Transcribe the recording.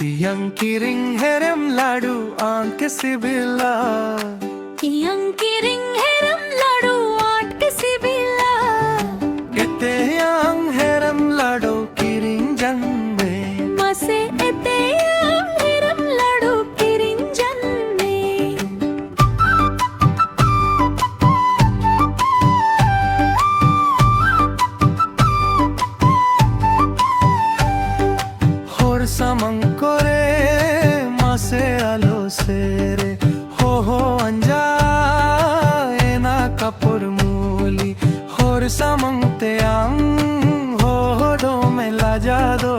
Yang kiring herem ladu aant ke sibila. Yang kiring herem ladu aant ke sibila. Ete yang herem ladu kiring janme. Mase ete yang herem ladu kiring janme. Hor samang kore mase alo sere ho anja ena kapur muli hor samang te ang ho do me la jado